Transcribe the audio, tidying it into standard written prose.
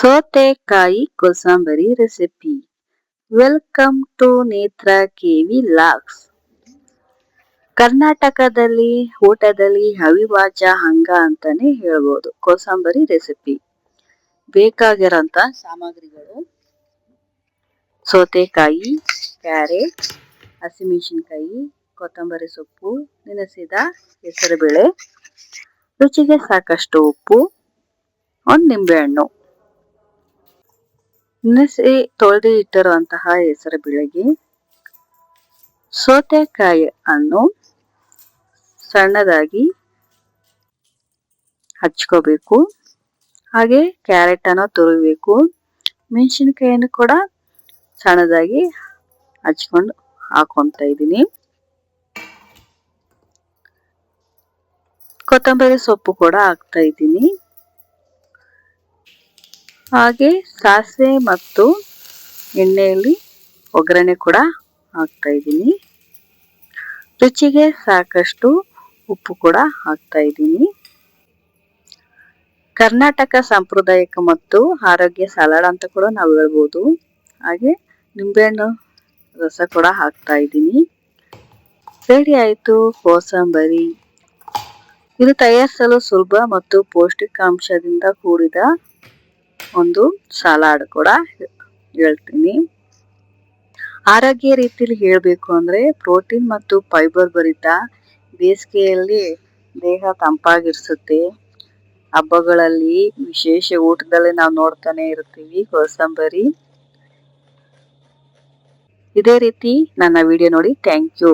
ಸೌತೆಕಾಯಿ ಕೋಸಂಬರಿ recipe. Welcome to ನೇತ್ರ KV logs. ಕರ್ನಾಟಕದಲ್ಲಿ ಊಟದಲ್ಲಿ ಅವಿಭಾಜ್ಯ ಅಂಗ ಅಂತಾನೆ ಹೇಳ್ಬೋದು ಕೋಸಂಬರಿ ರೆಸಿಪಿ. ಬೇಕಾಗಿರೋಂಥ ಸಾಮಗ್ರಿಗಳು: ಸೌತೆಕಾಯಿ, ಕ್ಯಾರೆಟ್, ಹಸಿಮೆಣಸಿನಕಾಯಿ, ಕೊತ್ತಂಬರಿ ಸೊಪ್ಪು, ನೆನೆಸಿದ ಹೆಸರುಬೇಳೆ, ರುಚಿಗೆ ಸಾಕಷ್ಟು ಉಪ್ಪು, ಒಂದು ನಿಂಬೆಹಣ್ಣು. ನೆನೆಸಿ ತೊಳೆದು ಇಟ್ಟಿರುವಂತಹ ಹೆಸರು ಬೇಳೆಗೆ ಸೌತೆಕಾಯಿ ಹಣ್ಣು ಸಣ್ಣದಾಗಿ ಹಚ್ಕೋಬೇಕು. ಹಾಗೆ ಕ್ಯಾರೆಟ್ ಅನ್ನು ತುರಿಬೇಕು. ಮೆಣಸಿನಕಾಯಿಯನ್ನು ಕೂಡ ಸಣ್ಣದಾಗಿ ಹಚ್ಕೊಂಡು ಹಾಕೊಂತ ಇದ್ದೀನಿ. ಕೊತ್ತಂಬರಿ ಸೊಪ್ಪು ಕೂಡ ಹಾಕ್ತಾ ಇದ್ದೀನಿ. ಹಾಗೆ ಸಾಸಿವೆ ಮತ್ತು ಎಣ್ಣೆಯಲ್ಲಿ ಒಗ್ಗರಣೆ ಕೂಡ ಹಾಕ್ತಾ ಇದ್ದೀನಿ. ರುಚಿಗೆ ಸಾಕಷ್ಟು ಉಪ್ಪು ಕೂಡ ಹಾಕ್ತಾ ಇದ್ದೀನಿ. ಕರ್ನಾಟಕ ಸಾಂಪ್ರದಾಯಿಕ ಮತ್ತು ಆರೋಗ್ಯ ಸಲಾಡ್ ಅಂತ ಕೂಡ ನಾವು ಹೇಳ್ಬೋದು. ಹಾಗೆ ನಿಂಬೆಹಣ್ಣು ರಸ ಕೂಡ ಹಾಕ್ತಾ ಇದ್ದೀನಿ. ರೆಡಿ ಆಯಿತು ಕೋಸಂಬರಿ. ಇದು ತಯಾರಿಸಲು ಸುಲಭ ಮತ್ತು ಪೌಷ್ಟಿಕಾಂಶದಿಂದ ಕೂಡಿದ ಒಂದು ಸಲಾಡ್ ಕೂಡ ಹೇಳ್ತೀನಿ. ಆರೋಗ್ಯ ರೀತಿಯಲ್ಲಿ ಹೇಳಬೇಕು ಅಂದ್ರೆ ಪ್ರೋಟೀನ್ ಮತ್ತು ಫೈಬರ್ ಭರಿತ, ಬೇಸಿಗೆಯಲ್ಲಿ ದೇಹ ತಂಪಾಗಿರಿಸುತ್ತೆ. ಹಬ್ಬಗಳಲ್ಲಿ ವಿಶೇಷ ಊಟದಲ್ಲಿ ನಾವು ನೋಡ್ತಾನೆ ಇರ್ತೀವಿ ಕೋಸಂಬರಿ. ಇದೇ ರೀತಿ ನನ್ನ ವಿಡಿಯೋ ನೋಡಿ. Thank you.